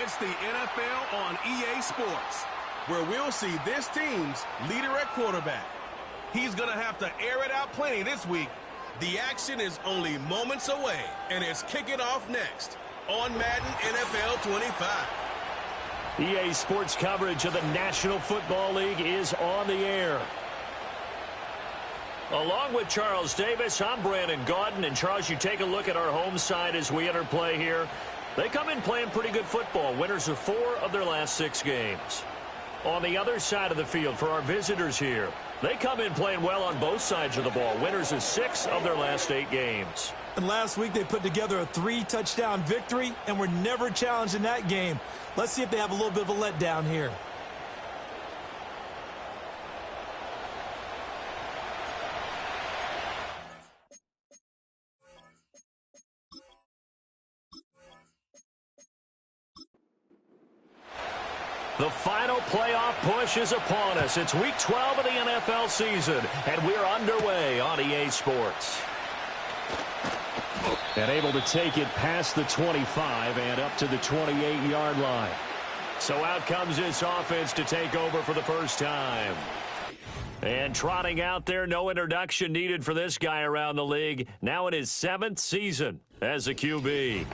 It's the NFL on EA Sports, where we'll see this team's leader at quarterback. He's going to have to air it out plenty this week. The action is only moments away, and it's kicking off next on Madden NFL 25. EA Sports coverage of the National Football League is on the air. Along with Charles Davis, I'm Brandon Gaudin. And Charles, you take a look at our home side as we enter play here. They come in playing pretty good football. Winners of 4 of their last 6 games. On the other side of the field for our visitors here, they come in playing well on both sides of the ball. Winners of 6 of their last 8 games. And last week they put together a 3-touchdown victory and were never challenged in that game. Let's see if they have a little bit of a letdown here. The final playoff push is upon us. It's week 12 of the NFL season, and we're underway on EA Sports. And able to take it past the 25 and up to the 28-yard line. So out comes this offense to take over for the first time. And trotting out there, no introduction needed for this guy around the league. Now in his 7th season as a QB.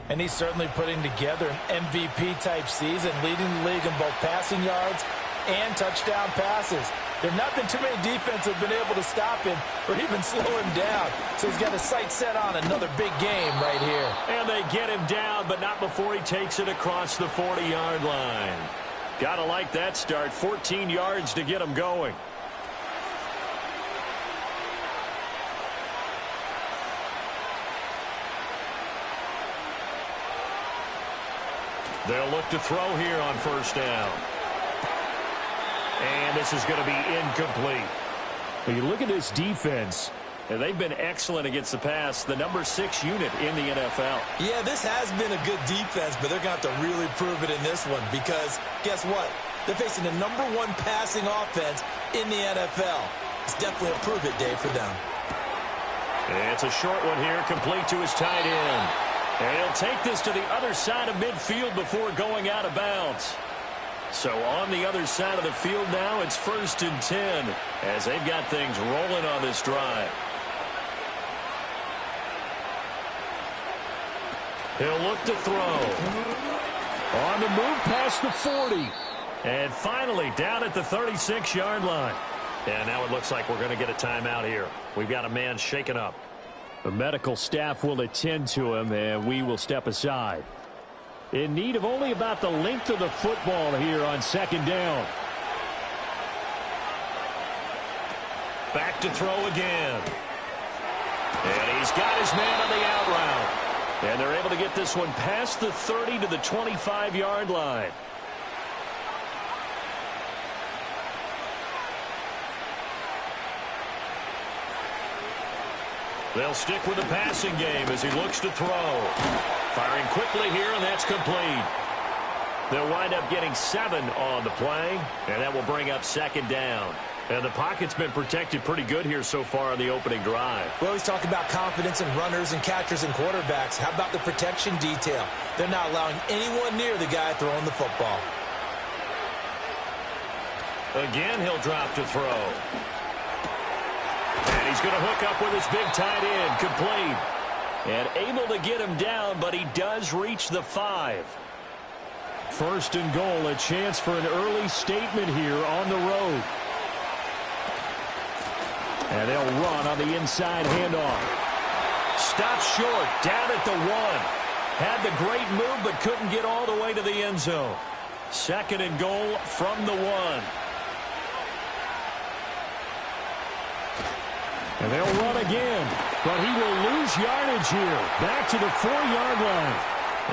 And he's certainly putting together an MVP-type season, leading the league in both passing yards and touchdown passes. There have not been too many defenses that have been able to stop him or even slow him down. So he's got his sights set on another big game right here. And they get him down, but not before he takes it across the 40-yard line. Gotta like that start. 14 yards to get him going. They'll look to throw here on first down. And this is going to be incomplete. When you look at this defense, and they've been excellent against the pass, the number 6 unit in the NFL. Yeah, this has been a good defense, but they're going to have to really prove it in this one because guess what? They're facing the number 1 passing offense in the NFL. It's definitely a prove-it day for them. And it's a short one here, complete to his tight end. And he'll take this to the other side of midfield before going out of bounds. So on the other side of the field now, it's 1st and 10 as they've got things rolling on this drive. He'll look to throw. On the move past the 40. And finally down at the 36-yard line. And now it looks like we're going to get a timeout here. We've got a man shaken up. The medical staff will attend to him, and we will step aside. In need of only about the length of the football here on 2nd down. Back to throw again. And he's got his man on the out route. And they're able to get this one past the 30 to the 25-yard line. They'll stick with the passing game as he looks to throw. Firing quickly here, and that's complete. They'll wind up getting 7 on the play, and that will bring up 2nd down. And the pocket's been protected pretty good here so far on the opening drive. We always talk about confidence in runners and catchers and quarterbacks. How about the protection detail? They're not allowing anyone near the guy throwing the football. Again, he'll drop to throw. And he's going to hook up with his big tight end, complete. And able to get him down, but he does reach the 5. 1st and goal, a chance for an early statement here on the road. And they'll run on the inside handoff. Stopped short, down at the 1. Had the great move, but couldn't get all the way to the end zone. 2nd and goal from the 1. And they'll run again, but he will lose yardage here. Back to the 4-yard line.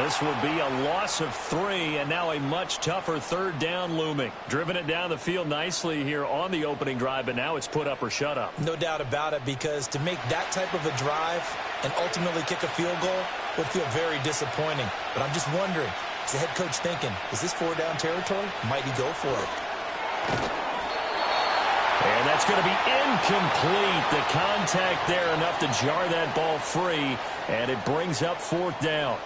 This will be a loss of 3, and now a much tougher 3rd down looming. Driven it down the field nicely here on the opening drive, but now it's put up or shut up. No doubt about it, because to make that type of a drive and ultimately kick a field goal would feel very disappointing. But I'm just wondering, is the head coach thinking, is this 4-down territory? Might he go for it? And that's going to be incomplete. The contact there enough to jar that ball free, and it brings up 4th down.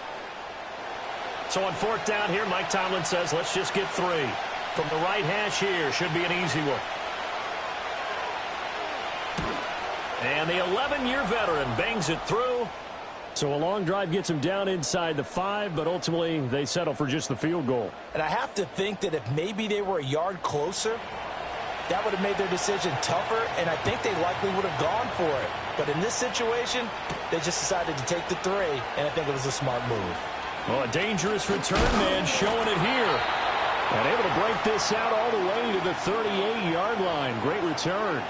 So on fourth down here, Mike Tomlin says, let's just get 3. From the right hash here, should be an easy one. And the 11-year veteran bangs it through. So a long drive gets him down inside the 5, but ultimately they settle for just the field goal. And I have to think that if maybe they were a yard closer, that would have made their decision tougher, and I think they likely would have gone for it. But in this situation, they just decided to take the 3, and I think it was a smart move. Well, a dangerous return man showing it here. And able to break this out all the way to the 38-yard line. Great return.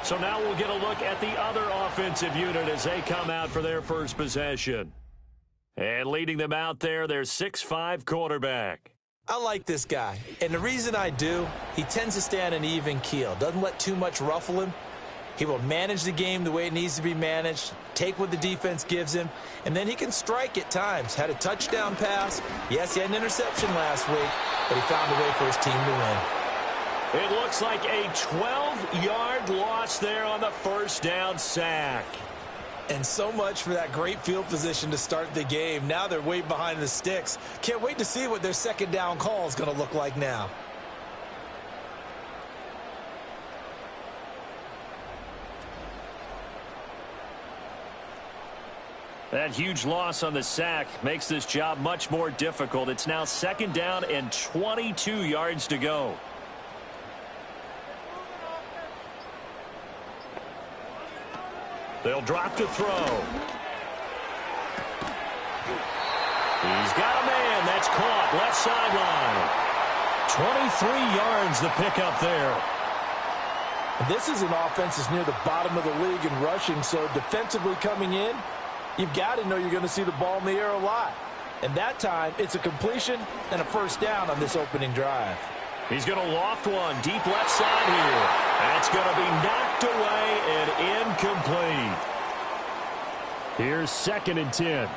So now we'll get a look at the other offensive unit as they come out for their first possession. And leading them out there, their 6'5" quarterback. I like this guy, and the reason I do, he tends to stay on an even keel. Doesn't let too much ruffle him. He will manage the game the way it needs to be managed, take what the defense gives him, and then he can strike at times. Had a touchdown pass. Yes, he had an interception last week, but he found a way for his team to win. It looks like a 12-yard loss there on the first down sack. And so much for that great field position to start the game. Now they're way behind the sticks. Can't wait to see what their second down call is going to look like now. That huge loss on the sack makes this job much more difficult. It's now second down and 22 yards to go. They'll drop to throw. He's got a man. That's caught. Left sideline. 23 yards the pickup there. This is an offense that's near the bottom of the league in rushing, so defensively coming in, you've got to know you're going to see the ball in the air a lot. And that time, it's a completion and a first down on this opening drive. He's going to loft one deep left side here. That's going to be knocked away and incomplete. Here's 2nd and 10.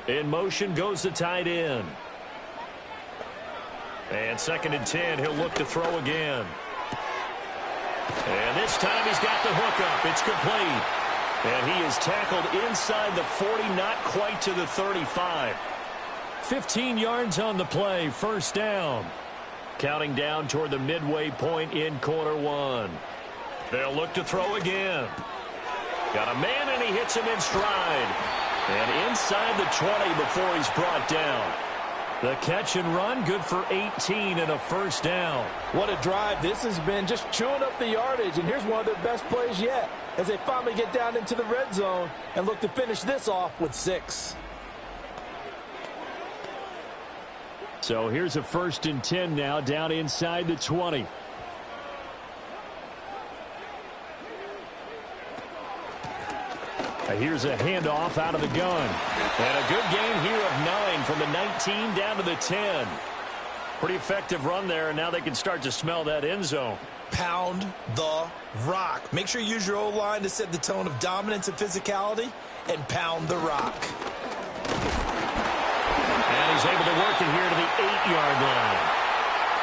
In motion goes the tight end. And 2nd and 10, he'll look to throw again. And this time he's got the hook up. It's complete. And he is tackled inside the 40, not quite to the 35. 15 yards on the play, first down. Counting down toward the midway point in quarter 1. They'll look to throw again. Got a man, and he hits him in stride. And inside the 20 before he's brought down. The catch and run, good for 18 and a first down. What a drive this has been, just chewing up the yardage. And here's one of their best plays yet as they finally get down into the red zone and look to finish this off with 6. So here's a 1st and 10 now down inside the 20. Here's a handoff out of the gun. And a good gain here of 9 from the 19 down to the 10. Pretty effective run there, and now they can start to smell that end zone. Pound the rock. Make sure you use your O-line to set the tone of dominance and physicality, and pound the rock. And he's able to work it here to the 8-yard line.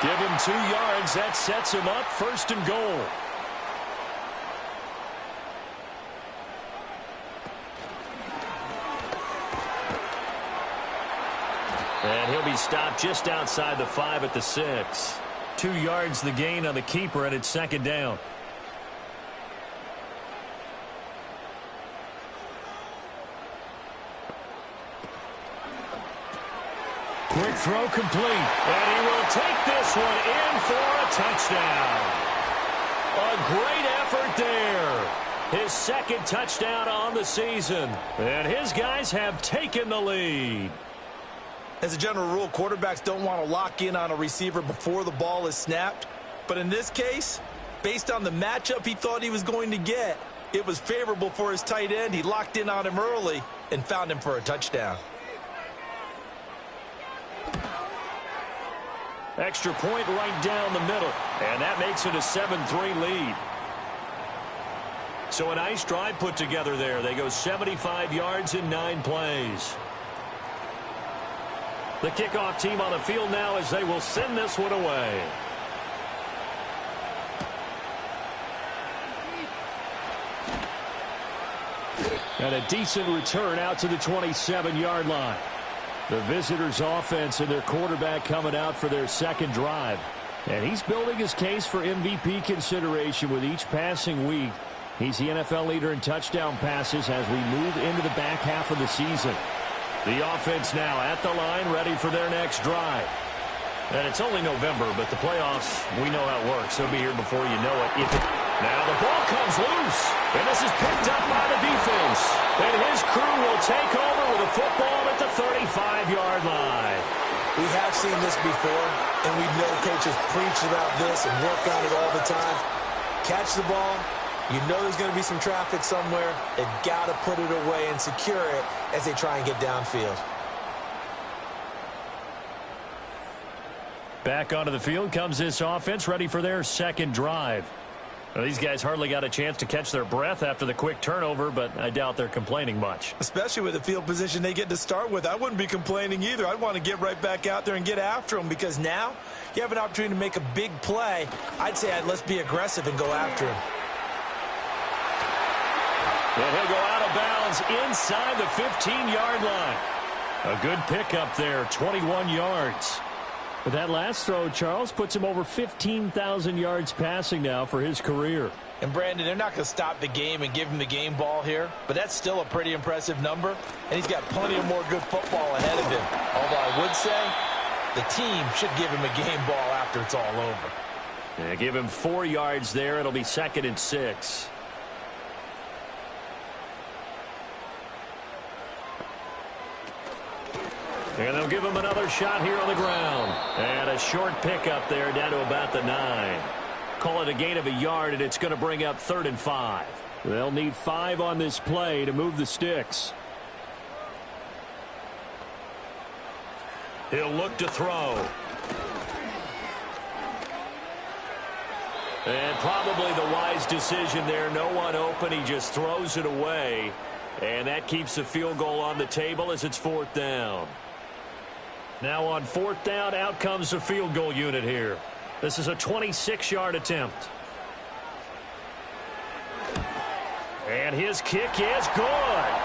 Give him 2 yards. That sets him up 1st and goal. And he'll be stopped just outside the 5 at the 6. 2 yards the gain on the keeper, and it's 2nd down. Quick throw complete. And he will take this one in for a touchdown. A great effort there. His 2nd touchdown on the season. And his guys have taken the lead. As a general rule, quarterbacks don't want to lock in on a receiver before the ball is snapped. But in this case, based on the matchup he thought he was going to get, it was favorable for his tight end. He locked in on him early and found him for a touchdown. Extra point right down the middle. And that makes it a 7-3 lead. So a nice drive put together there. They go 75 yards in 9 plays. The kickoff team on the field now as they will send this one away. And a decent return out to the 27-yard line. The visitors' offense and their quarterback coming out for their second drive. And he's building his case for MVP consideration with each passing week. He's the NFL leader in touchdown passes as we move into the back half of the season. The offense now at the line, ready for their next drive. And it's only November, but the playoffs, we know how it works. They'll be here before you know it. Now the ball comes loose, and this is picked up by the defense. And his crew will take over with a football at the 35-yard line. We have seen this before, and we know coaches preach about this and work on it all the time. Catch the ball. You know there's going to be some traffic somewhere. They've got to put it away and secure it as they try and get downfield. Back onto the field comes this offense, ready for their second drive. Well, these guys hardly got a chance to catch their breath after the quick turnover, but I doubt they're complaining much. Especially with the field position they get to start with. I wouldn't be complaining either. I'd want to get right back out there and get after them because now you have an opportunity to make a big play. I'd say let's be aggressive and go after him. And he'll go out of bounds inside the 15-yard line. A good pickup there, 21 yards. But that last throw, Charles, puts him over 15,000 yards passing now for his career. And, Brandon, they're not going to stop the game and give him the game ball here, but that's still a pretty impressive number, and he's got plenty of more good football ahead of him. Although I would say the team should give him a game ball after it's all over. Yeah, give him 4 yards there. It'll be 2nd and 6. And they'll give him another shot here on the ground. And a short pickup there down to about the 9. Call it a gain of a yard, and it's going to bring up 3rd and 5. They'll need 5 on this play to move the sticks. He'll look to throw. And probably the wise decision there. No one open. He just throws it away. And that keeps the field goal on the table as it's 4th down. Now on 4th down, out comes the field goal unit here. This is a 26-yard attempt. And his kick is good.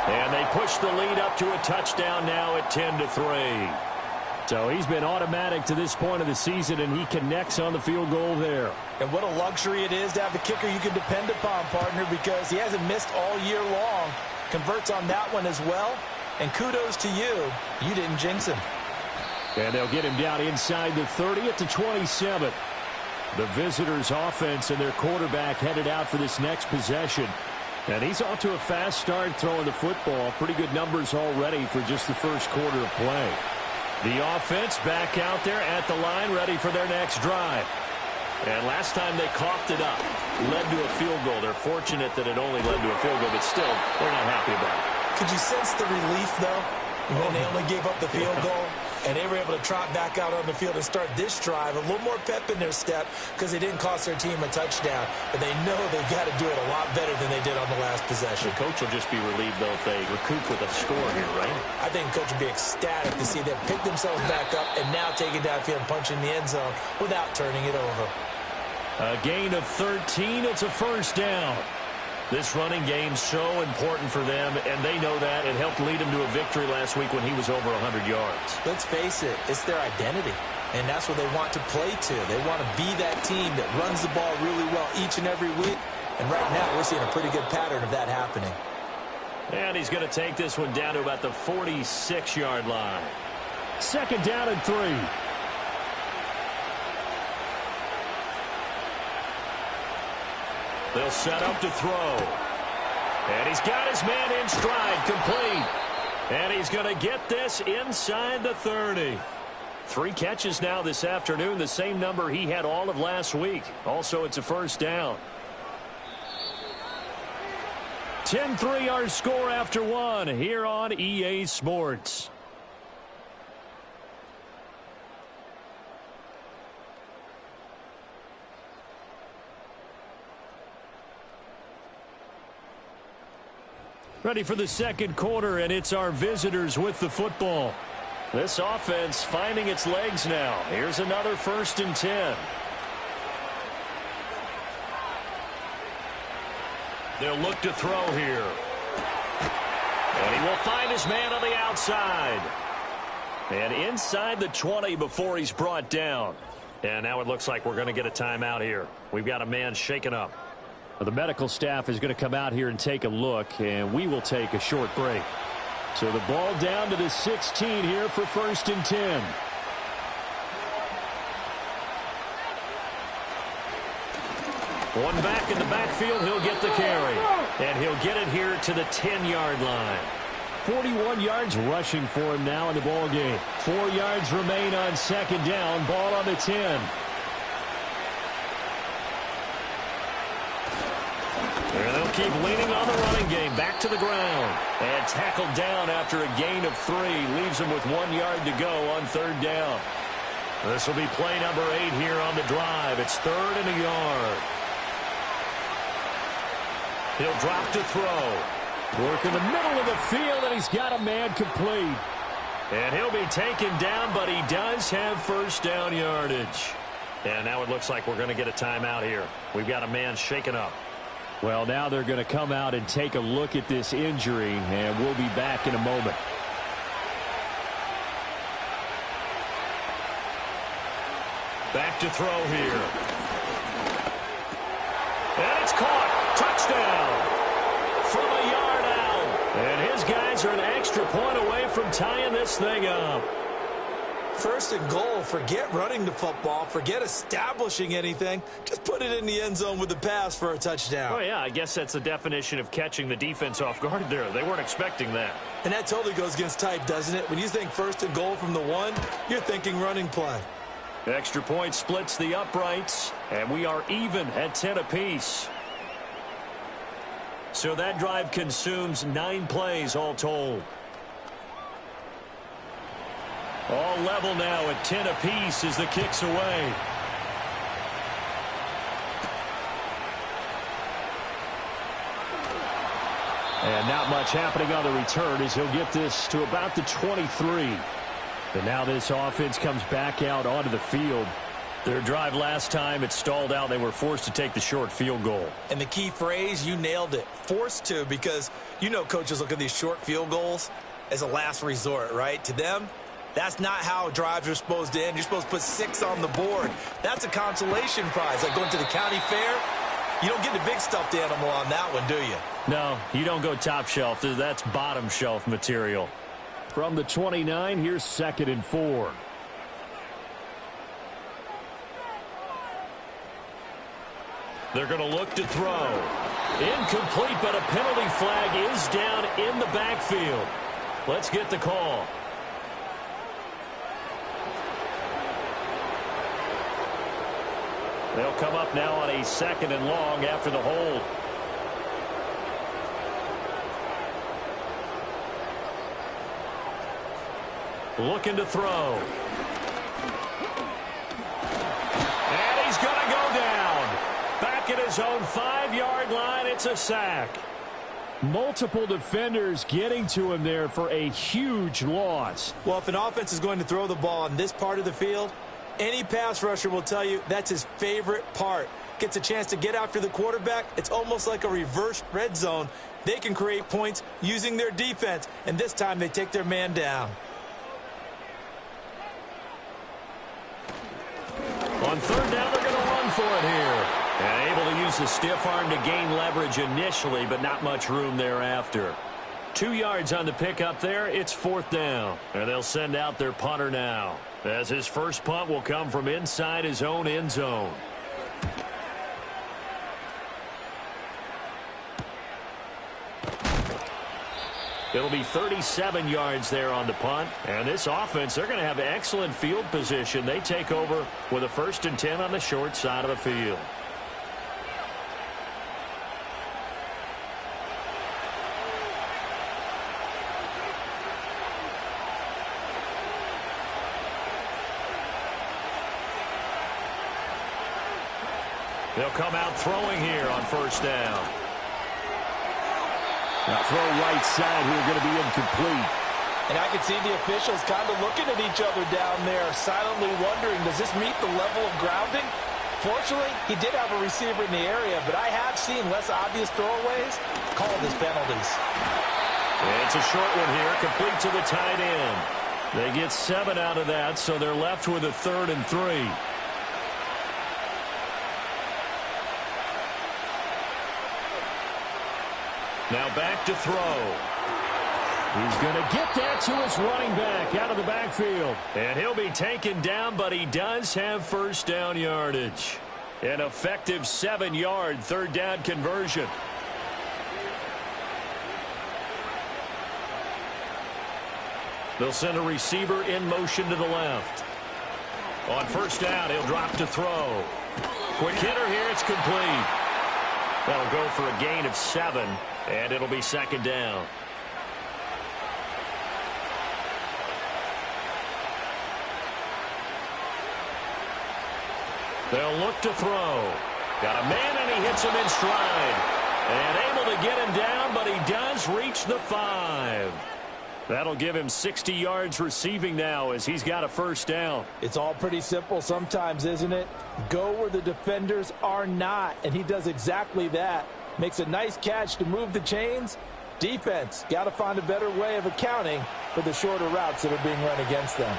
And they push the lead up to a touchdown now at 10-3. So he's been automatic to this point of the season, and he connects on the field goal there. And what a luxury it is to have a kicker you can depend upon, partner, because he hasn't missed all year long. Converts on that one as well. And kudos to you. You didn't jinx him. And they'll get him down inside the 30 at the 27. The visitors' offense and their quarterback headed out for this next possession. And he's off to a fast start throwing the football. Pretty good numbers already for just the first quarter of play. The offense back out there at the line, ready for their next drive. And last time they coughed it up, led to a field goal. They're fortunate that it only led to a field goal, but still, they're not happy about it. Could you sense the relief, though, when they only gave up the field goal? And they were able to trot back out on the field and start this drive. A little more pep in their step because they didn't cost their team a touchdown. But they know they've got to do it a lot better than they did on the last possession. The coach will just be relieved, though, if they recoup with a score here, right? I think the coach will be ecstatic to see them pick themselves back up and now take it downfield and punch in the end zone without turning it over. A gain of 13. It's a 1st down. This running game's so important for them, and they know that. It helped lead him to a victory last week when he was over 100 yards. Let's face it, it's their identity, and that's what they want to play to. They want to be that team that runs the ball really well each and every week, and right now we're seeing a pretty good pattern of that happening. And he's going to take this one down to about the 46-yard line. 2nd down and 3. They'll set up to throw. And he's got his man in stride, complete. And he's going to get this inside the 30. 3 catches now this afternoon, the same number he had all of last week. Also, it's a 1st down. 10-3 our score after 1 here on EA Sports. Ready for the second quarter, and it's our visitors with the football. This offense finding its legs now. Here's another 1st and 10. They'll look to throw here. And he will find his man on the outside. And inside the 20 before he's brought down. And now it looks like we're going to get a timeout here. We've got a man shaken up. The medical staff is going to come out here and take a look, and we will take a short break. So the ball down to the 16 here for 1st and 10. One back in the backfield, he'll get the carry. And he'll get it here to the 10-yard line. 41 yards rushing for him now in the ball game. 4 yards remain on 2nd down. Ball on the 10. And they'll keep leaning on the running game. Back to the ground. And tackled down after a gain of 3. Leaves him with 1 yard to go on 3rd down. This will be play number 8 here on the drive. It's 3rd and a yard. He'll drop to throw. Work in the middle of the field, and he's got a man complete. And he'll be taken down, but he does have 1st down yardage. And now it looks like we're going to get a timeout here. We've got a man shaken up. Well, now they're going to come out and take a look at this injury, and we'll be back in a moment. Back to throw here. And it's caught. Touchdown. From a yard out. And his guys are an extra point away from tying this thing up. 1st and goal. Forget running the football. Forget establishing anything. Just put it in the end zone with the pass for a touchdown. Oh, yeah, I guess that's the definition of catching the defense off guard there. They weren't expecting that. And that totally goes against type, doesn't it? When you think 1st and goal from the 1, you're thinking running play. Extra point splits the uprights, and we are even at 10 apiece. So that drive consumes 9 plays all told. All level now at 10 apiece as the kick's away. And not much happening on the return as he'll get this to about the 23. And now this offense comes back out onto the field. Their drive last time, it stalled out. They were forced to take the short field goal. And the key phrase, you nailed it. Forced to, because you know coaches look at these short field goals as a last resort, right? To them, that's not how drives are supposed to end. You're supposed to put 6 on the board. That's a consolation prize. Like going to the county fair, you don't get the big stuffed animal on that one, do you? No, you don't go top shelf. That's bottom shelf material. From the 29, here's 2nd and 4. They're going to look to throw. Incomplete, but a penalty flag is down in the backfield. Let's get the call. They'll come up now on a 2nd and long after the hold. Looking to throw. And he's going to go down. Back at his own 5-yard line, it's a sack. Multiple defenders getting to him there for a huge loss. Well, if an offense is going to throw the ball on this part of the field, any pass rusher will tell you that's his favorite part. Gets a chance to get after the quarterback. It's almost like a reverse red zone. They can create points using their defense, and this time they take their man down. On 3rd down, they're going to run for it here. And able to use the stiff arm to gain leverage initially, but not much room thereafter. 2 yards on the pickup there. It's 4th down. And they'll send out their punter now, as his first punt will come from inside his own end zone. It'll be 37 yards there on the punt. And this offense, they're going to have excellent field position. They take over with a 1st and 10 on the short side of the field. They'll come out throwing here on 1st down. Now throw right side here, going to be incomplete. And I can see the officials kind of looking at each other down there, silently wondering, does this meet the level of grounding? Fortunately, he did have a receiver in the area, but I have seen less obvious throwaways called as penalties. It's a short one here, complete to the tight end. They get 7 out of that, so they're left with a 3rd and 3. Now back to throw. He's going to get that to his running back out of the backfield. And he'll be taken down, but he does have first down yardage. An effective 7-yard 3rd down conversion. They'll send a receiver in motion to the left. On first down, he'll drop to throw. Quick hitter here, it's complete. That'll go for a gain of 7, and it'll be 2nd down. They'll look to throw. Got a man, and he hits him in stride. And able to get him down, but he does reach the 5. That'll give him 60 yards receiving now as he's got a first down. It's all pretty simple sometimes, isn't it? Go where the defenders are not, and he does exactly that. Makes a nice catch to move the chains. Defense, got to find a better way of accounting for the shorter routes that are being run against them.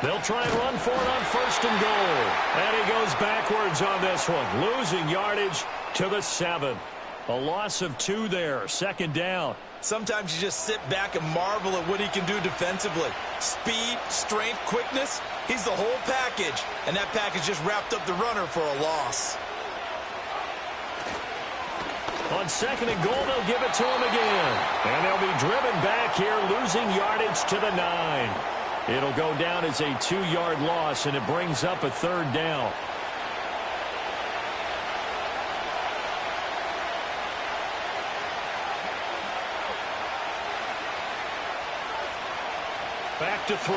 They'll try and run for it on 1st and goal. And he goes backwards on this one, losing yardage to the 7. A loss of 2 there, 2nd down. Sometimes you just sit back and marvel at what he can do defensively. Speed, strength, quickness, he's the whole package. And that package just wrapped up the runner for a loss. On 2nd and goal, they'll give it to him again. And they'll be driven back here, losing yardage to the 9. It'll go down as a 2-yard loss, and it brings up a 3rd down. Back to throw.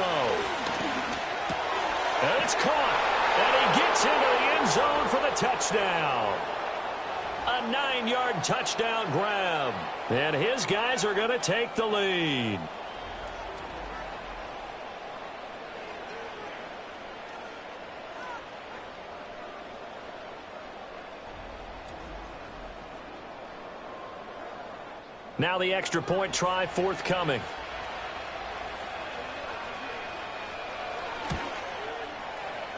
And it's caught. And he gets into the end zone for the touchdown. A 9-yard touchdown grab. And his guys are going to take the lead. Now the extra point try forthcoming.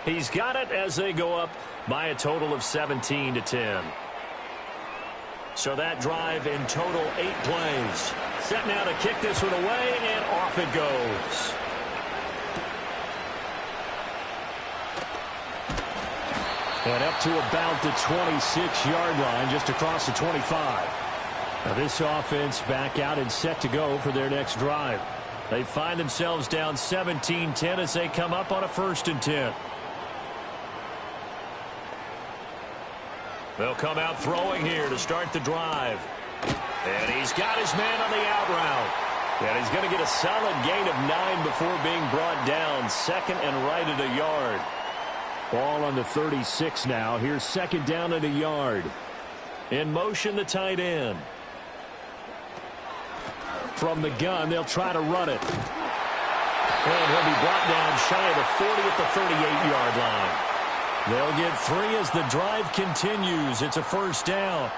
He's got it as they go up by a total of 17-10. So that drive in total 8 plays. Set now to kick this one away, and off it goes. And up to about the 26-yard line, just across the 25. Now this offense back out and set to go for their next drive. They find themselves down 17-10 as they come up on a 1st and 10. They'll come out throwing here to start the drive. And he's got his man on the out route. And he's going to get a solid gain of 9 before being brought down. 2nd and right at a yard. Ball on the 36 now. Here's 2nd down at a yard. In motion, the tight end. From the gun, they'll try to run it. And he'll be brought down shy of the 40 at the 38-yard line. They'll get 3 as the drive continues. It's a 1st down.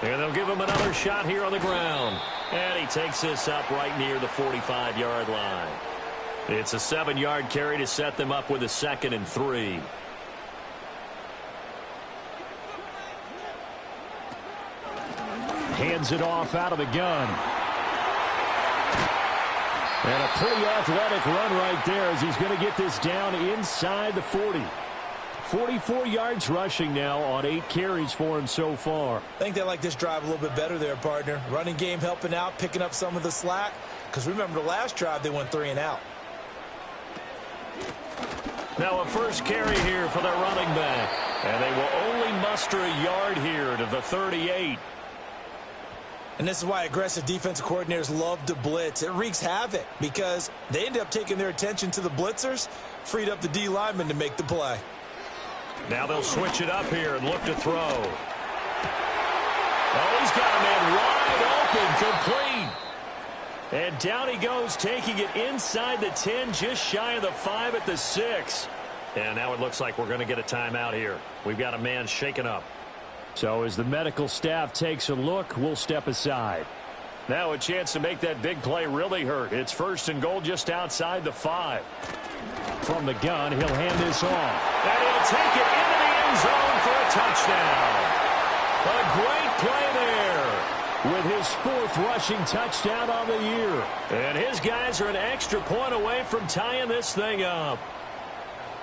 And they'll give him another shot here on the ground. And he takes this up right near the 45-yard line. It's a 7-yard carry to set them up with a 2nd and 3. Hands it off out of the gun. And a pretty athletic run right there as he's going to get this down inside the 40. 44 yards rushing now on 8 carries for him so far. I think they like this drive a little bit better there, partner. Running game helping out, picking up some of the slack. Because remember the last drive they went 3 and out. Now a first carry here for their running back. And they will only muster a yard here to the 38. And this is why aggressive defensive coordinators love to blitz. It wreaks havoc because they end up taking their attention to the blitzers, freed up the D lineman to make the play. Now they'll switch it up here and look to throw. Oh, he's got a man wide open, complete. And down he goes, taking it inside the 10, just shy of the 5 at the 6. And now it looks like we're going to get a timeout here. We've got a man shaken up. So as the medical staff takes a look, we'll step aside. Now a chance to make that big play really hurt. It's 1st and goal just outside the 5. From the gun, he'll hand this off. And he'll take it into the end zone for a touchdown. A great play there with his 4th rushing touchdown on the year. And his guys are an extra point away from tying this thing up.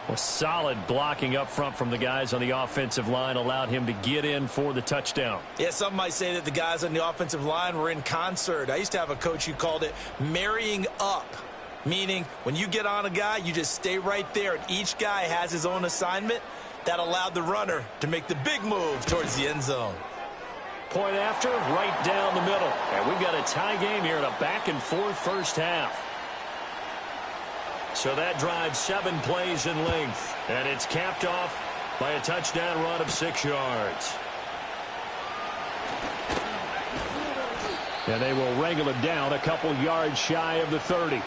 A solid blocking up front from the guys on the offensive line allowed him to get in for the touchdown. Yeah, some might say that the guys on the offensive line were in concert. I used to have a coach who called it marrying up, meaning when you get on a guy, you just stay right there, and each guy has his own assignment. That allowed the runner to make the big move towards the end zone. Point after, right down the middle. And we've got a tie game here in a back-and-forth first half. So that drives 7 plays in length. And it's capped off by a touchdown run of 6 yards. And they will wrangle it down a couple yards shy of the 30.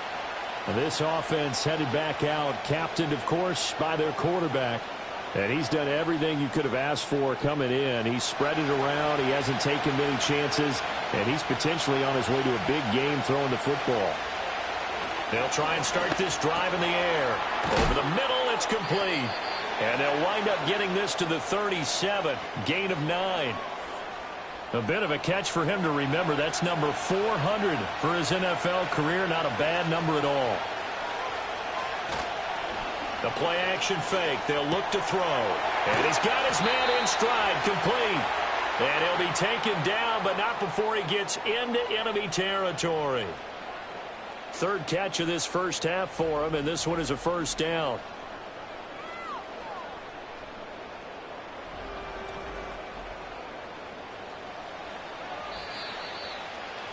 And this offense headed back out, captained, of course, by their quarterback. And he's done everything you could have asked for coming in. He's spread it around. He hasn't taken many chances. And he's potentially on his way to a big game throwing the football. They'll try and start this drive in the air. Over the middle, it's complete. And they'll wind up getting this to the 37. Gain of 9. A bit of a catch for him to remember. That's number 400 for his NFL career. Not a bad number at all. The play action fake. They'll look to throw. And he's got his man in stride, complete. And he'll be taken down, but not before he gets into enemy territory. 3rd catch of this first half for him, and this one is a 1st down.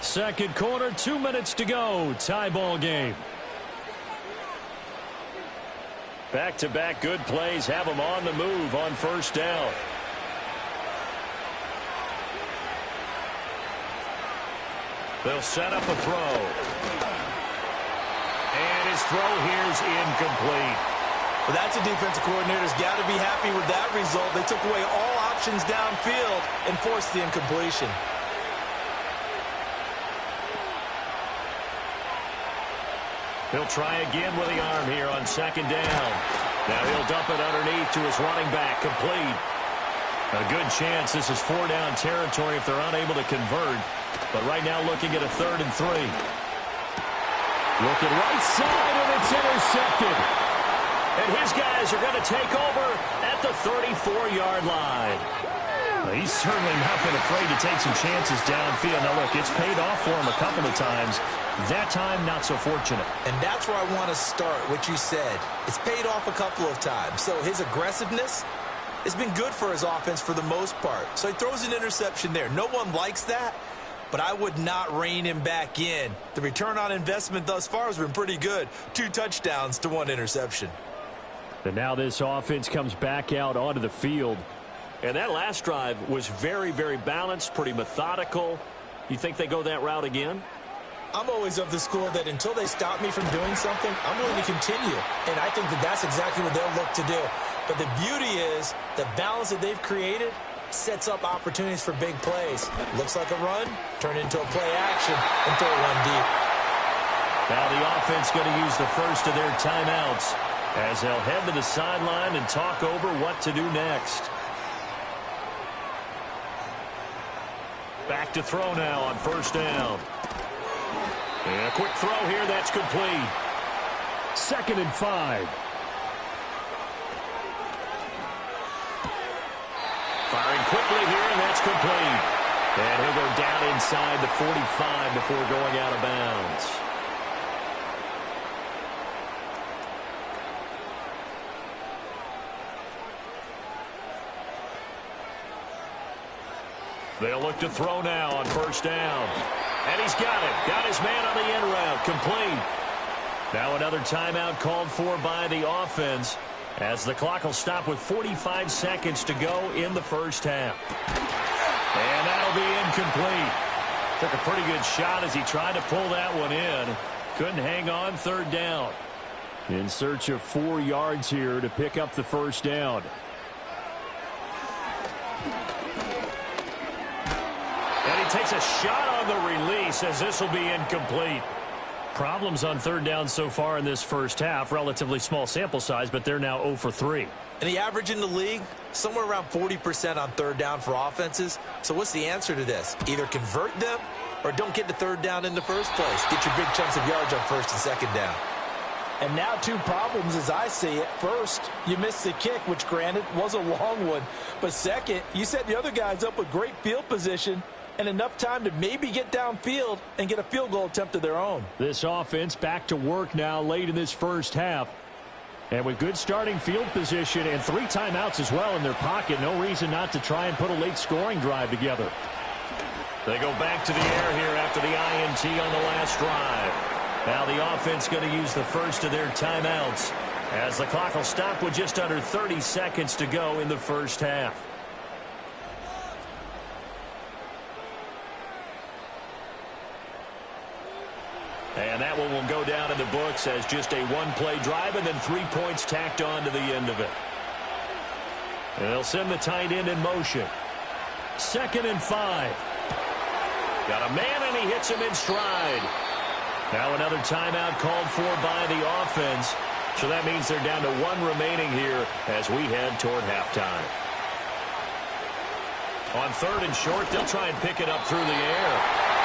Second quarter, 2 minutes to go. Tie ball game. Back-to-back good plays have them on the move on 1st down. They'll set up a throw. And his throw here is incomplete. Well, that's a defensive coordinator's got to be happy with that result. They took away all options downfield and forced the incompletion. He'll try again with the arm here on 2nd down. Now he'll dump it underneath to his running back, complete. A good chance this is 4-down territory if they're unable to convert. But right now looking at a 3rd and 3. Looking right side, and it's intercepted. And his guys are going to take over at the 34-yard line. Well, he's certainly not been afraid to take some chances downfield. Now, look, it's paid off for him a couple of times. That time, not so fortunate. And that's where I want to start, what you said. It's paid off a couple of times. So his aggressiveness has been good for his offense for the most part. So he throws an interception there. No one likes that, but I would not rein him back in. The return on investment thus far has been pretty good. 2 touchdowns to 1 interception. And now this offense comes back out onto the field. And that last drive was very, very balanced, pretty methodical. You think they go that route again? I'm always of the school that until they stop me from doing something, I'm willing to continue. And I think that that's exactly what they'll look to do. But the beauty is the balance that they've created sets up opportunities for big plays. Looks like a run, turn into a play action, and throw one deep. Now the offense going to use the first of their timeouts as they'll head to the sideline and talk over what to do next. Back to throw now on 1st down. And a quick throw here, that's complete. 2nd and 5. Firing quickly here, and that's complete. And he'll go down inside the 45 before going out of bounds. They'll look to throw now on 1st down. And he's got it. Got his man on the end route. Complete. Now another timeout called for by the offense as the clock will stop with 45 seconds to go in the first half. And that'll be incomplete. Took a pretty good shot as he tried to pull that one in. Couldn't hang on, third down. In search of 4 yards here to pick up the first down. And he takes a shot on the release as this will be incomplete. Problems on third down so far in this first half. Relatively small sample size, but they're now 0 for 3. And the average in the league, somewhere around 40% on third down for offenses. So what's the answer to this? Either convert them or don't get the third down in the first place. Get your big chunks of yards on first and second down. And now 2 problems as I see it. First, you missed the kick, which granted was a long one. But second, you set the other guys up with great field position and enough time to maybe get downfield and get a field goal attempt of their own. This offense back to work now late in this first half. And with good starting field position and 3 timeouts as well in their pocket, no reason not to try and put a late scoring drive together. They go back to the air here after the INT on the last drive. Now the offense going to use the first of their timeouts as the clock will stop with just under 30 seconds to go in the first half. And that one will go down in the books as just a 1-play drive and then 3 points tacked on to the end of it. And they'll send the tight end in motion. 2nd and 5. Got a man and he hits him in stride. Now another timeout called for by the offense. So that means they're down to 1 remaining here as we head toward halftime. On 3rd and short, they'll try and pick it up through the air.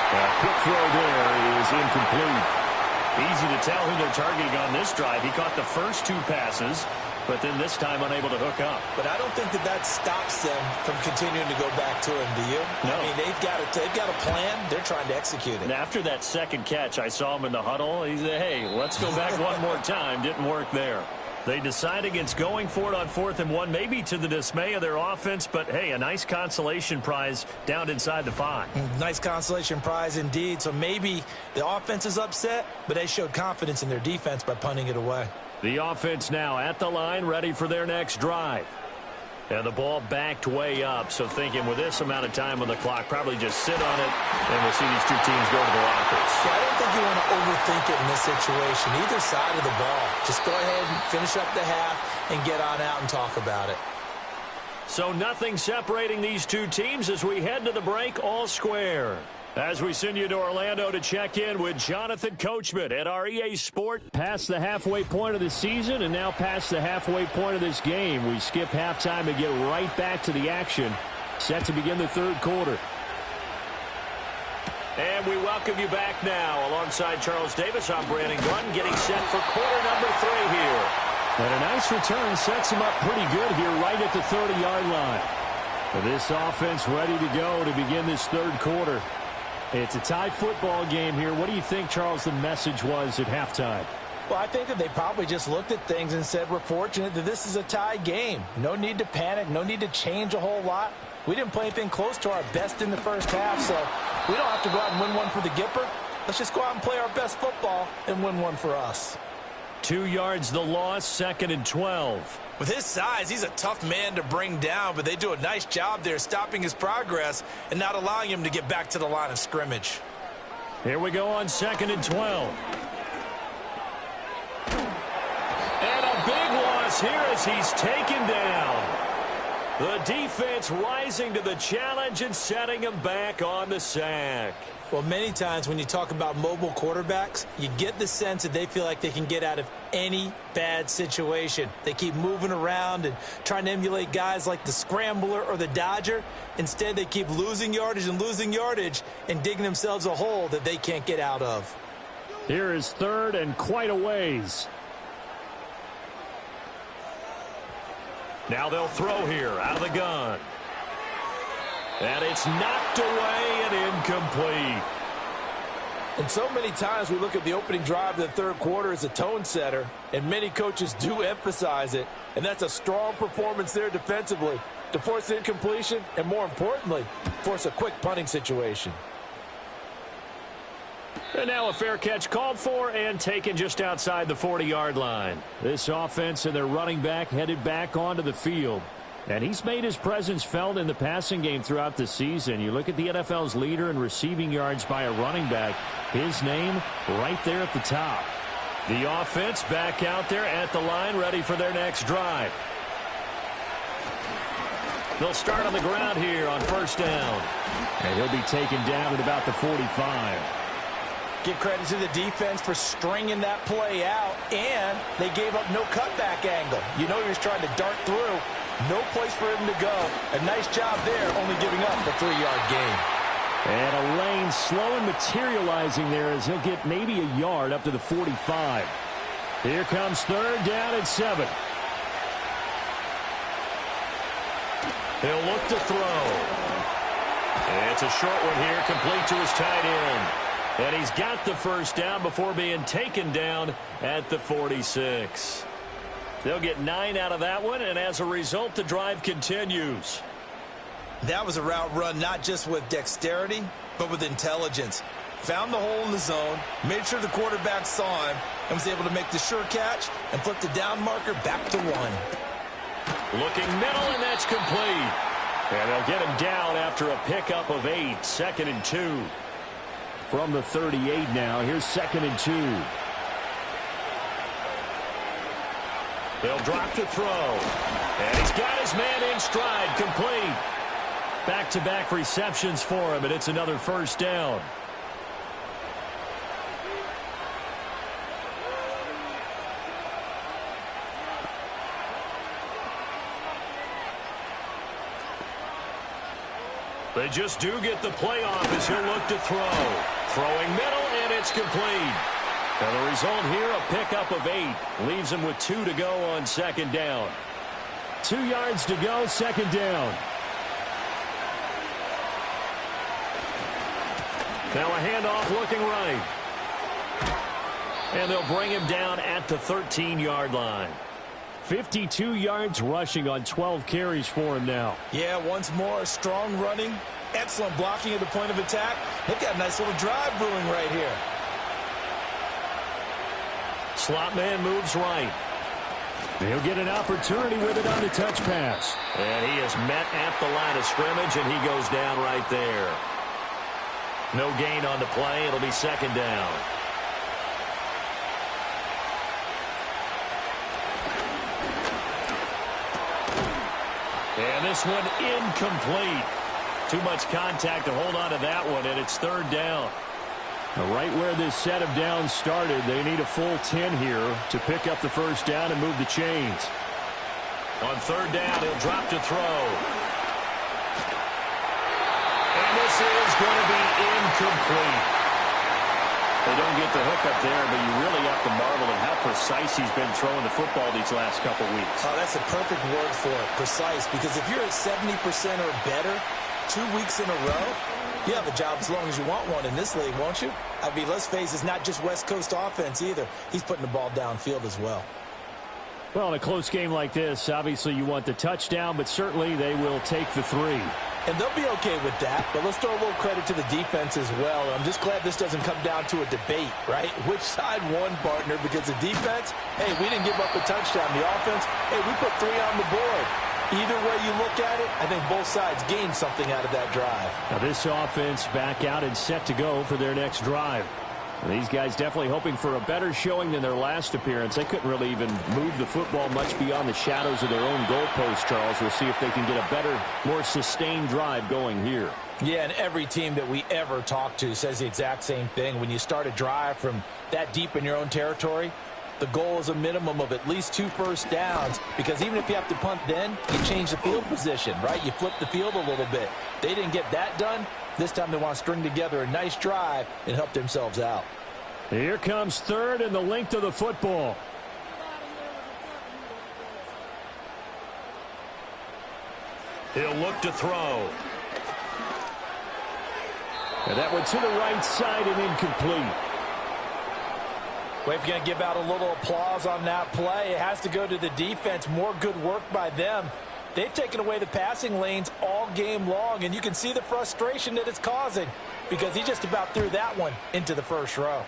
Quick throw there is incomplete. Easy to tell who they're targeting on this drive. He caught the first 2 passes, but then this time unable to hook up. But I don't think that stops them from continuing to go back to him, do you? No. I mean, they've got a plan. They're trying to execute it. And after that second catch, I saw him in the huddle. He said, hey, let's go back one more time. Didn't work there. They decide against going for it on 4th and 1, maybe to the dismay of their offense, but, hey, a nice consolation prize down inside the 5. Nice consolation prize indeed. So maybe the offense is upset, but they showed confidence in their defense by punting it away. The offense now at the line, ready for their next drive. And the ball backed way up, so thinking with this amount of time on the clock, probably just sit on it, and we'll see these 2 teams go to the lockers. Yeah, I don't think you want to overthink it in this situation, either side of the ball. Just go ahead and finish up the half and get on out and talk about it. So nothing separating these 2 teams as we head to the break, all square. As we send you to Orlando to check in with Jonathan Coachman at our EA Sport. Past the halfway point of the season and now past the halfway point of this game. We skip halftime and get right back to the action. Set to begin the 3rd quarter. And we welcome you back now. Alongside Charles Davis, I'm Brandon Glenn getting set for quarter number 3 here. And a nice return sets him up pretty good here right at the 30-yard line. But this offense ready to go to begin this 3rd quarter. It's a tie football game here. What do you think, Charles, the message was at halftime? Well, I think that they probably just looked at things and said, we're fortunate that this is a tie game. No need to panic. No need to change a whole lot. We didn't play anything close to our best in the first half, so we don't have to go out and win one for the Gipper. Let's just go out and play our best football and win one for us. 2 yards the loss, 2nd and 12. With his size, he's a tough man to bring down, but they do a nice job there stopping his progress and not allowing him to get back to the line of scrimmage. Here we go on 2nd and 12. And a big loss here as he's taken down. The defense rising to the challenge and setting him back on the sack. Well, many times when you talk about mobile quarterbacks, you get the sense that they feel like they can get out of any bad situation. They keep moving around and trying to emulate guys like the Scrambler or the Dodger. Instead, they keep losing yardage and digging themselves a hole that they can't get out of. Here is 3rd and quite a ways. Now they'll throw here out of the gun. And it's knocked away and incomplete. And so many times we look at the opening drive of the 3rd quarter as a tone setter, and many coaches do emphasize it. And that's a strong performance there defensively to force incompletion and, more importantly, force a quick punting situation. And now a fair catch called for and taken just outside the 40-yard line. This offense and their running back headed back onto the field. And he's made his presence felt in the passing game throughout the season. You look at the NFL's leader in receiving yards by a running back. His name right there at the top. The offense back out there at the line, ready for their next drive. They'll start on the ground here on first down. And he'll be taken down at about the 45. Give credit to the defense for stringing that play out, and they gave up no cutback angle. You know he was trying to dart through. No place for him to go. A nice job there, only giving up a 3-yard gain. And a lane slow and materializing there as he'll get maybe a yard up to the 45. Here comes third down and 7. He'll look to throw. It's a short one here, complete to his tight end. And he's got the first down before being taken down at the 46. They'll get 9 out of that one, and as a result, the drive continues. That was a route run not just with dexterity, but with intelligence. Found the hole in the zone, made sure the quarterback saw him, and was able to make the sure catch and flip the down marker back to 1. Looking middle, and that's complete. And they'll get him down after a pickup of 8, 2nd and 2. From the 38 now, here's 2nd and 2. They'll drop to throw. And he's got his man in stride, complete. Back-to-back receptions for him, and it's another first down. They just do get the play off as he'll look to throw. Throwing middle, and it's complete. And the result here, a pickup of 8. Leaves him with 2 to go on 2nd down. 2 yards to go, 2nd down. Now a handoff looking right. And they'll bring him down at the 13-yard line. 52 yards rushing on 12 carries for him now. Yeah, once more, strong running, excellent blocking at the point of attack. They've got a nice little drive brewing right here. Slot man moves right. He'll get an opportunity with it on the touch pass. And he is met at the line of scrimmage, and he goes down right there. No gain on the play. It'll be 2nd down. And this one incomplete. Too much contact to hold on to that one, and it's 3rd down. Now, right where this set of downs started, they need a full 10 here to pick up the first down and move the chains. On 3rd down, he'll drop to throw. And this is going to be incomplete. They don't get the hook up there, but you really have to marvel at how precise he's been throwing the football these last couple weeks. Oh, that's a perfect word for it, precise, because if you're at 70% or better 2 weeks in a row, you have a job as long as you want one in this league, won't you? I mean, let's face it, it's not just West Coast offense either. He's putting the ball downfield as well. Well, in a close game like this, obviously you want the touchdown, but certainly they will take the 3. And they'll be okay with that, but let's throw a little credit to the defense as well. I'm just glad this doesn't come down to a debate, right? Which side won, partner? Because the defense, hey, we didn't give up a touchdown. The offense, hey, we put 3 on the board. Either way you look at it, I think both sides gained something out of that drive. Now this offense back out and set to go for their next drive. And these guys definitely hoping for a better showing than their last appearance. They couldn't really even move the football much beyond the shadows of their own goalpost, Charles. We'll see if they can get a better, more sustained drive going here. Yeah, and every team that we ever talk to says the exact same thing. When you start a drive from that deep in your own territory, the goal is a minimum of at least 2 first downs, because even if you have to punt then, you change the field position, right? You flip the field a little bit. They didn't get that done. This time they want to string together a nice drive and help themselves out. Here comes 3rd and the length of the football. He'll look to throw. And that one to the right side and incomplete. Well, if you're going to give out a little applause on that play, it has to go to the defense. More good work by them. They've taken away the passing lanes all game long, and you can see the frustration that it's causing because he just about threw that one into the first row.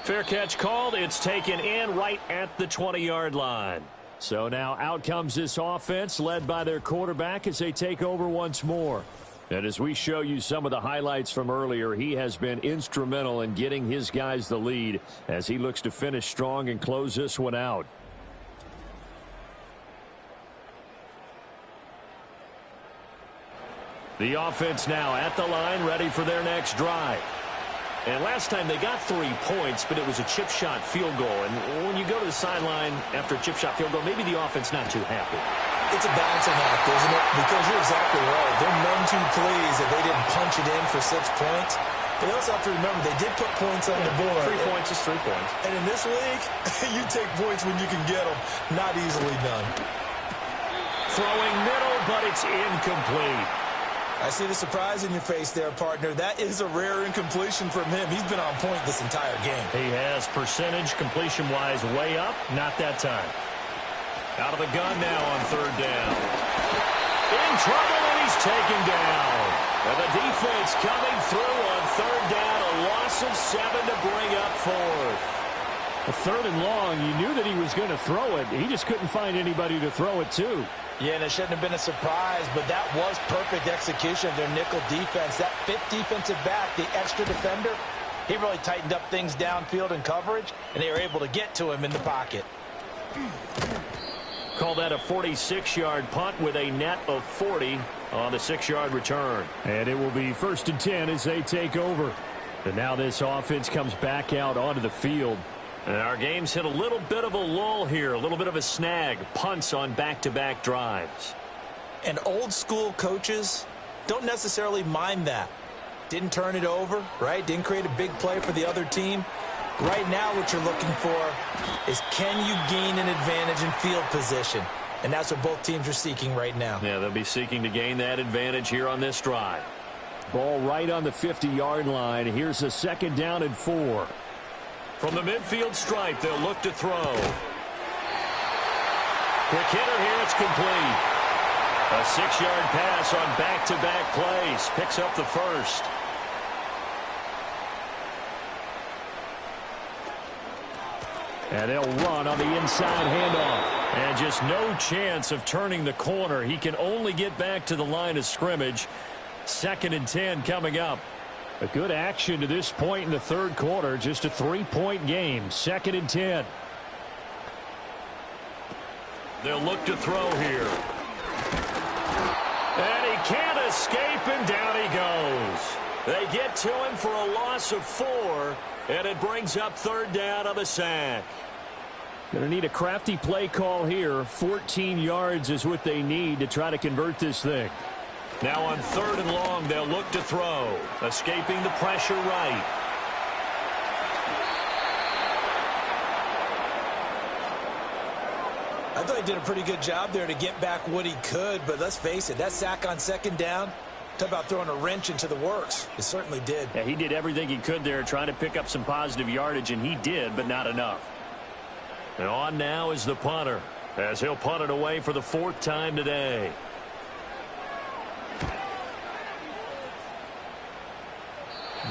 Fair catch called. It's taken in right at the 20-yard line. So now out comes this offense led by their quarterback as they take over once more. And as we show you some of the highlights from earlier, he has been instrumental in getting his guys the lead as he looks to finish strong and close this one out. The offense now at the line, ready for their next drive. And last time they got 3 points, but it was a chip shot field goal. And when you go to the sideline after a chip shot field goal, maybe the offense not too happy. It's a balancing act, isn't it? Because you're exactly right. They're none too pleased that they didn't punch it in for 6 points. But they also have to remember they did put points on the board. 3 points is 3 points. And in this league, you take points when you can get them. Not easily done. Throwing middle, but it's incomplete. I see the surprise in your face there, partner. That is a rare incompletion from him. He's been on point this entire game. He has percentage completion-wise way up. Not that time. Out of the gun now on 3rd down. In trouble, and he's taken down. And the defense coming through on 3rd down. A loss of 7 to bring up 4th. A 3rd and long, you knew that he was going to throw it. He just couldn't find anybody to throw it to. Yeah, and it shouldn't have been a surprise, but that was perfect execution of their nickel defense. That 5th defensive back, the extra defender, he really tightened up things downfield in coverage, and they were able to get to him in the pocket. Call that a 46-yard punt with a net of 40 on the 6-yard return. And it will be 1st and 10 as they take over. And now this offense comes back out onto the field. And our game's hit a little bit of a lull here, a little bit of a snag. Punts on back-to-back drives. And old-school coaches don't necessarily mind that. Didn't turn it over, right? Didn't create a big play for the other team. Right now what you're looking for is can you gain an advantage in field position? And that's what both teams are seeking right now. Yeah, they'll be seeking to gain that advantage here on this drive. Ball right on the 50-yard line. Here's a 2nd down and 4. From the midfield stripe, they'll look to throw. Quick hitter here, it's complete. A 6-yard pass on back-to-back plays. Picks up the 1st. And they'll run on the inside handoff. And just no chance of turning the corner. He can only get back to the line of scrimmage. 2nd and 10 coming up. A good action to this point in the 3rd quarter. Just a 3-point game. 2nd and 10. They'll look to throw here. And he can't escape, and down he goes. They get to him for a loss of 4, and it brings up 3rd down on the sack. Going to need a crafty play call here. 14 yards is what they need to try to convert this thing. Now on 3rd and long, they'll look to throw. Escaping the pressure right. I thought he did a pretty good job there to get back what he could, but let's face it, that sack on 2nd down, talk about throwing a wrench into the works. It certainly did. Yeah, he did everything he could there trying to pick up some positive yardage, and he did, but not enough. And on now is the punter, as he'll punt it away for the 4th time today.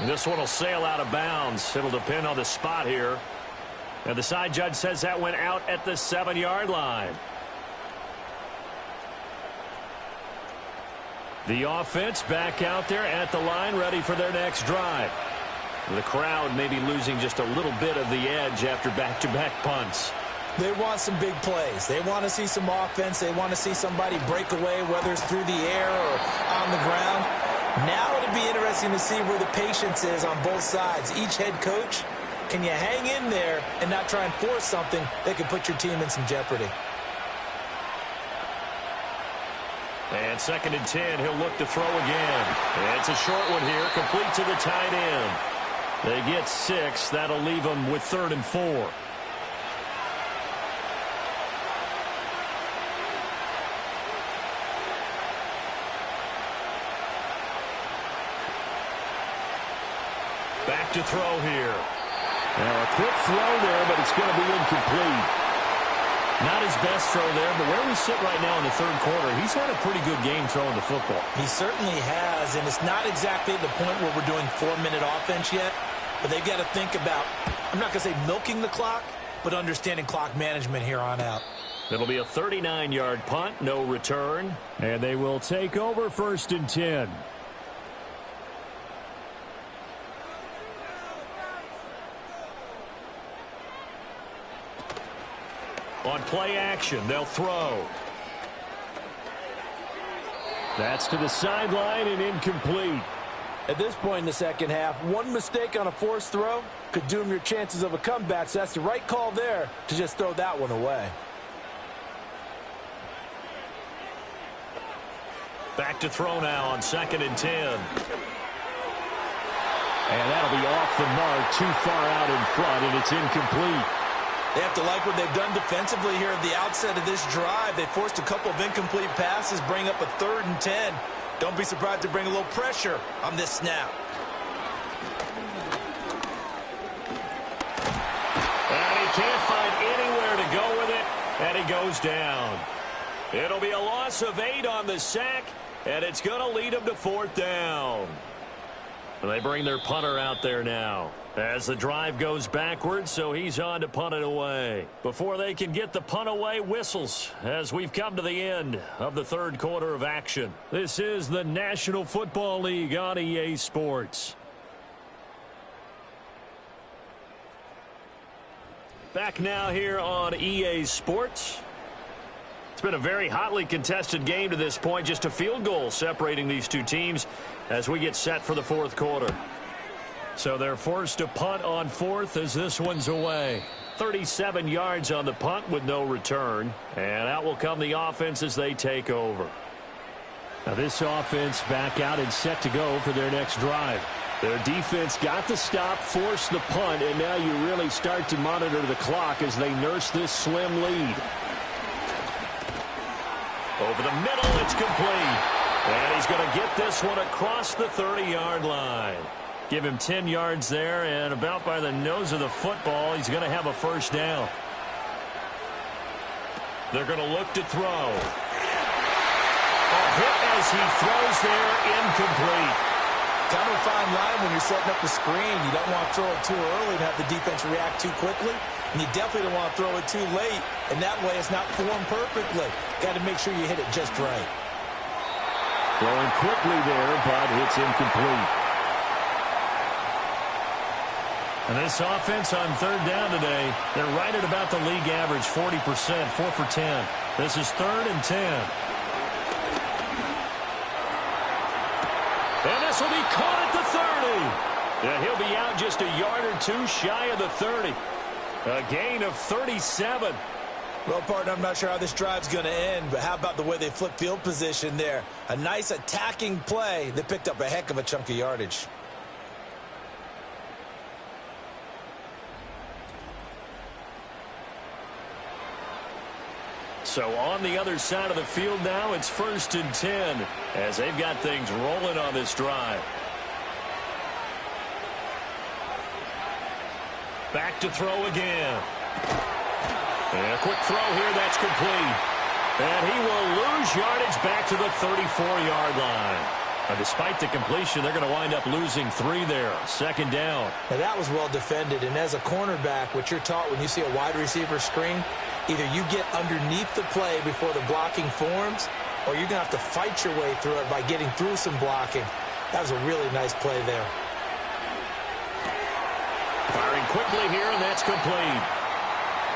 This one will sail out of bounds. It'll depend on the spot here. And the side judge says that went out at the 7-yard line. The offense back out there at the line, ready for their next drive. The crowd may be losing just a little bit of the edge after back-to-back punts. They want some big plays. They want to see some offense. They want to see somebody break away, whether it's through the air or on the ground. Now it'll be interesting to see where the patience is on both sides. Each head coach, can you hang in there and not try and force something that could put your team in some jeopardy? And 2nd and 10, he'll look to throw again. And it's a short one here, complete to the tight end. They get 6. That'll leave them with 3rd and 4. Back to throw here. Now a quick throw there, but it's going to be incomplete. Not his best throw there, but where we sit right now in the 3rd quarter, he's had a pretty good game throwing the football. He certainly has, and it's not exactly the point where we're doing 4-minute offense yet, but they've got to think about, I'm not going to say milking the clock, but understanding clock management here on out. It'll be a 39-yard punt, no return. And they will take over 1st and 10. On play action, they'll throw. That's to the sideline and incomplete. At this point in the second half, one mistake on a forced throw could doom your chances of a comeback, so that's the right call there to just throw that one away. Back to throw now on 2nd and 10. And that'll be off the mark, too far out in front, and it's incomplete. They have to like what they've done defensively here at the outset of this drive. They forced a couple of incomplete passes, bring up a 3rd and 10. Don't be surprised to bring a little pressure on this snap. And he can't find anywhere to go with it, and he goes down. It'll be a loss of 8 on the sack, and it's going to lead them to 4th down. And they bring their punter out there now as the drive goes backwards, so he's on to punt it away. Before they can get the punt away, whistles as we've come to the end of the 3rd quarter of action. This is the National Football League on EA Sports. Back now here on EA Sports. It's been a very hotly contested game to this point. Just a field goal separating these two teams as we get set for the 4th quarter. So they're forced to punt on 4th as this one's away. 37 yards on the punt with no return. And out will come the offense as they take over. Now this offense back out and set to go for their next drive. Their defense got the stop, forced the punt, and now you really start to monitor the clock as they nurse this slim lead. Over the middle, it's complete. And he's going to get this one across the 30-yard line. Give him 10 yards there, and about by the nose of the football, he's going to have a 1st down. They're going to look to throw. A hit as he throws there, incomplete. Kind of a fine line when you're setting up the screen. You don't want to throw it too early and have the defense react too quickly. And you definitely don't want to throw it too late. And that way it's not formed perfectly. Got to make sure you hit it just right. Throwing quickly there, but it's incomplete. And this offense on 3rd down today, they're right at about the league average, 40%, 4 for 10. This is 3rd and 10. And this will be caught at the 30. Yeah, he'll be out just a yard or 2 shy of the 30. A gain of 37. Well, partner, I'm not sure how this drive's going to end, but how about the way they flip field position there? A nice attacking play. They picked up a heck of a chunk of yardage. So on the other side of the field now, it's 1st and 10 as they've got things rolling on this drive. Back to throw again. And a quick throw here, that's complete. And he will lose yardage back to the 34-yard line. And despite the completion, they're going to wind up losing 3 there. 2nd down. Now that was well defended, and as a cornerback, what you're taught when you see a wide receiver screen, either you get underneath the play before the blocking forms, or you're going to have to fight your way through it by getting through some blocking. That was a really nice play there. Firing quickly here, and that's complete.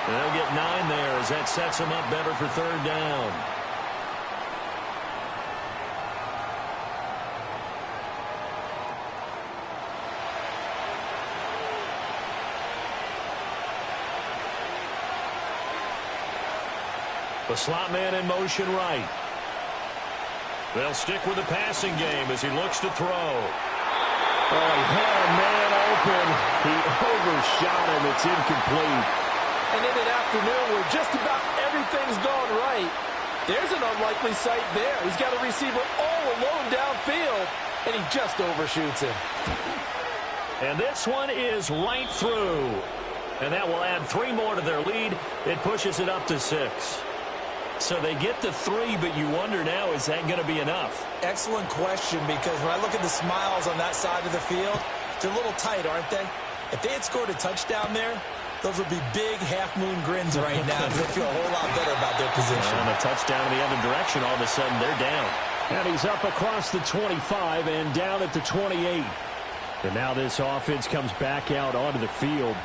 And they'll get 9 there as that sets them up better for 3rd down. The slot man in motion right. They'll stick with the passing game as he looks to throw. Oh, he had a man open. He overshot him. It's incomplete. And in an afternoon where just about everything's going right, there's an unlikely sight there. He's got a receiver all alone downfield, and he just overshoots him. And this one is right through. And that will add 3 more to their lead. It pushes it up to 6. So they get to 3, but you wonder now, is that going to be enough? Excellent question, because when I look at the smiles on that side of the field, they're a little tight, aren't they? If they had scored a touchdown there, Those will be big half-moon grins right now. They feel a whole lot better about their position. And a touchdown in the other direction. All of a sudden, they're down. And he's up across the 25 and down at the 28. And now this offense comes back out onto the field.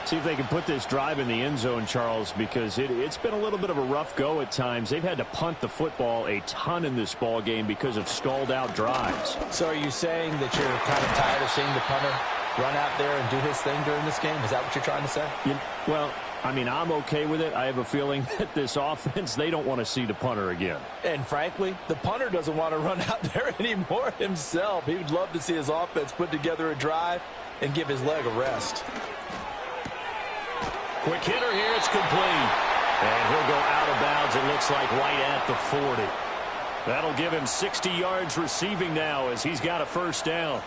See if they can put this drive in the end zone, Charles, because it's been a little bit of a rough go at times. They've had to punt the football a ton in this ball game because of stalled-out drives. So are you saying that you're kind of tired of seeing the punter run out there and do his thing during this game? Is that what you're trying to say? Well, I mean, I'm okay with it. I have a feeling that this offense, they don't want to see the punter again. And frankly, the punter doesn't want to run out there anymore himself. He would love to see his offense put together a drive and give his leg a rest. Quick hitter here, it's complete. And he'll go out of bounds, it looks like right at the 40. That'll give him 60 yards receiving now as he's got a first down.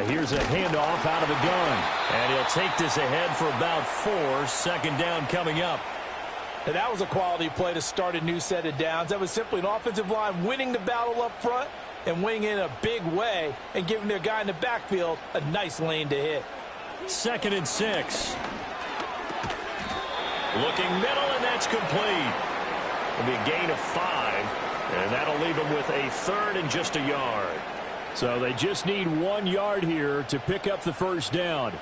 Here's a handoff out of the gun. And he'll take this ahead for about 4. Second down coming up. And that was a quality play to start a new set of downs. That was simply an offensive line winning the battle up front and winning in a big way and giving their guy in the backfield a nice lane to hit. 2nd and 6. Looking middle, and that's complete. It'll be a gain of 5, and that'll leave them with a 3rd and just a yard. So they just need 1 yard here to pick up the first down.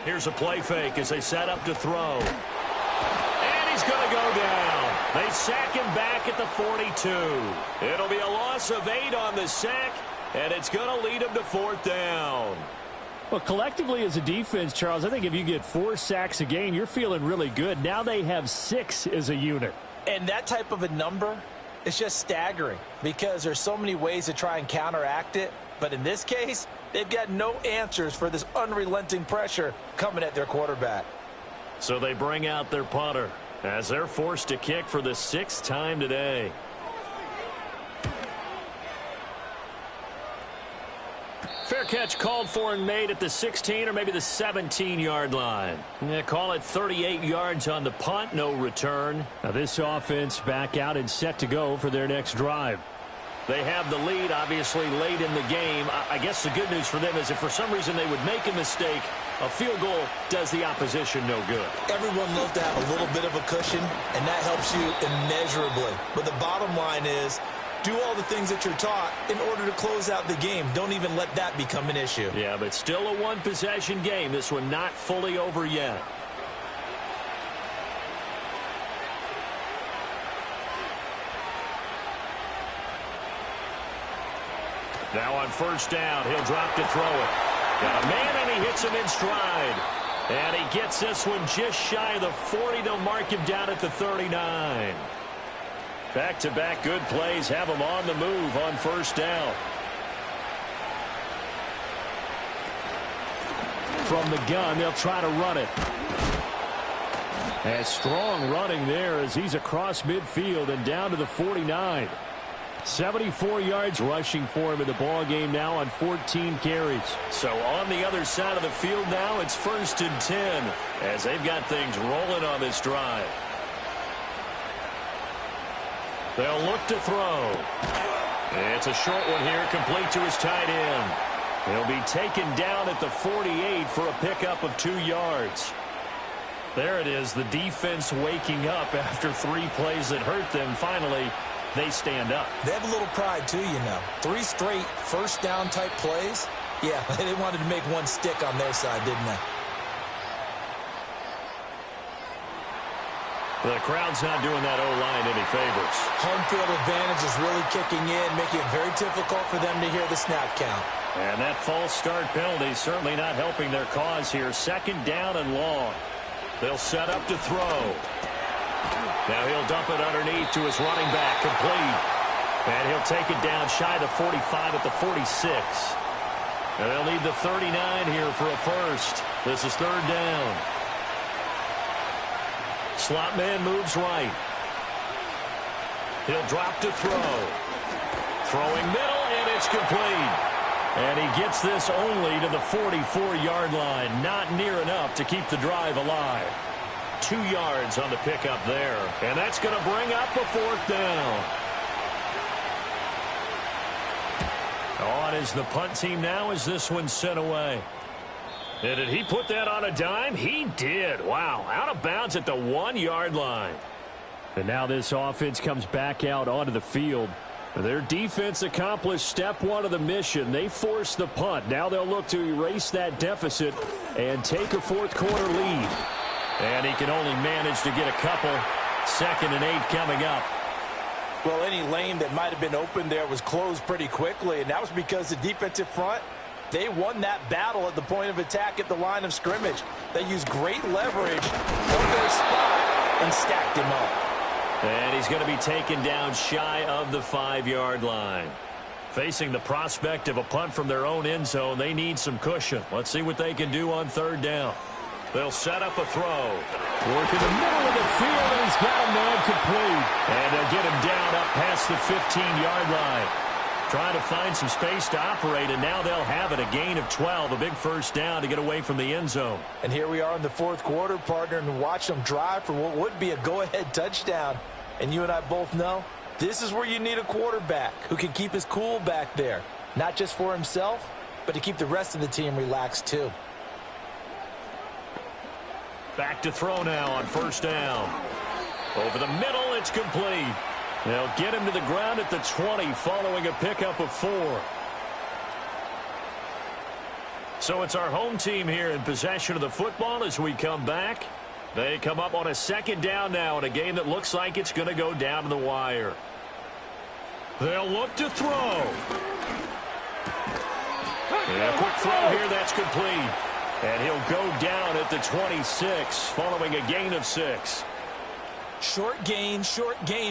Here's a play fake as they set up to throw. And he's going to go down. They sack him back at the 42. It'll be a loss of 8 on the sack, and it's going to lead them to 4th down. Well, collectively as a defense, Charles, I think if you get 4 sacks a game, you're feeling really good. Now they have 6 as a unit. And that type of a number, it's just staggering because there's so many ways to try and counteract it. But in this case, they've got no answers for this unrelenting pressure coming at their quarterback. So they bring out their punter as they're forced to kick for the 6th time today. Fair catch called for and made at the 16 or maybe the 17-yard line. Yeah, call it 38 yards on the punt, no return. Now this offense back out and set to go for their next drive. They have the lead, obviously, late in the game. I guess the good news for them is if for some reason they would make a mistake, a field goal does the opposition no good. Everyone loves to have a little bit of a cushion, and that helps you immeasurably. But the bottom line is, do all the things that you're taught in order to close out the game. Don't even let that become an issue. Yeah, but still a one-possession game. This one not fully over yet. Now on first down, he'll drop to throw it. Got a man, and he hits him in stride. And he gets this one just shy of the 40. They'll mark him down at the 39. Back-to-back good plays have him on the move on first down. From the gun, they'll try to run it. And strong running there as he's across midfield and down to the 49. 74 yards rushing for him in the ball game now on 14 carries. So on the other side of the field now, it's 1st and 10 as they've got things rolling on this drive. They'll look to throw. It's a short one here, complete to his tight end. He'll be taken down at the 48 for a pickup of 2 yards. There it is, the defense waking up after 3 plays that hurt them. Finally, they stand up. They have a little pride, too, you know. 3 straight first down type plays. Yeah, they wanted to make one stick on their side, didn't they? The crowd's not doing that O-line any favors. Home field advantage is really kicking in, making it very difficult for them to hear the snap count. And that false start penalty certainly not helping their cause here. 2nd down and long. They'll set up to throw. Now he'll dump it underneath to his running back, complete. And he'll take it down shy of the 45 at the 46. And they'll need the 39 here for a first. This is 3rd down. Slot man moves right. He'll drop to throw. Throwing middle, and it's complete. And he gets this only to the 44-yard line. Not near enough to keep the drive alive. 2 yards on the pickup there. And that's going to bring up a 4th down. On is the punt team now as this one's sent away. And did he put that on a dime? He did. Wow, out of bounds at the 1-yard line. And now this offense comes back out onto the field. Their defense accomplished step one of the mission. They forced the punt. Now they'll look to erase that deficit and take a fourth-quarter lead. And he can only manage to get a couple. 2nd and 8 coming up. Well, any lane that might have been open there was closed pretty quickly, and that was because the defensive front, they won that battle at the point of attack at the line of scrimmage. They used great leverage on their spot and stacked him up. And he's going to be taken down shy of the 5-yard line. Facing the prospect of a punt from their own end zone, they need some cushion. Let's see what they can do on 3rd down. They'll set up a throw. Work in the middle of the field, and he's got a man complete. And they'll get him down up past the 15-yard line. Trying to find some space to operate, and now they'll have it. A gain of 12, a big first down to get away from the end zone. And here we are in the 4th quarter, partner, and watch them drive for what would be a go-ahead touchdown. And you and I both know this is where you need a quarterback who can keep his cool back there. Not just for himself, but to keep the rest of the team relaxed too. Back to throw now on 1st down. Over the middle, it's complete. They'll get him to the ground at the 20 following a pickup of 4. So it's our home team here in possession of the football as we come back. They come up on a 2nd down now in a game that looks like it's going to go down to the wire. They'll look to throw. And a quick throw here, that's complete. And he'll go down at the 26 following a gain of 6. Short gain,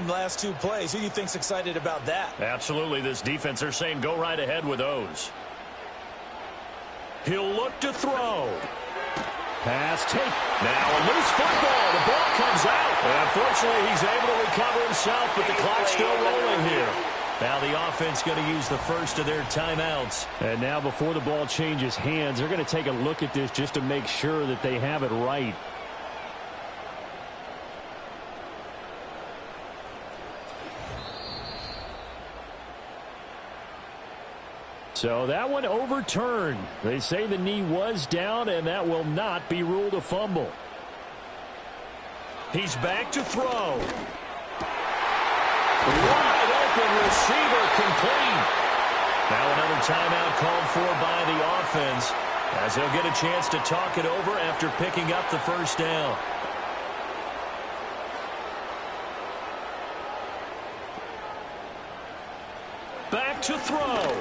last 2 plays. Who do you think's excited about that? Absolutely. This defense, they're saying go right ahead with those. He'll look to throw. Pass take. Now a loose football. The ball comes out. And unfortunately, he's able to recover himself, but the clock's still rolling here. Now the offense going to use the first of their timeouts. And now before the ball changes hands, they're going to take a look at this just to make sure that they have it right. So that one overturned. They say the knee was down, and that will not be ruled a fumble. He's back to throw. Wide open receiver complete. Now another timeout called for by the offense as they'll get a chance to talk it over after picking up the first down. Back to throw.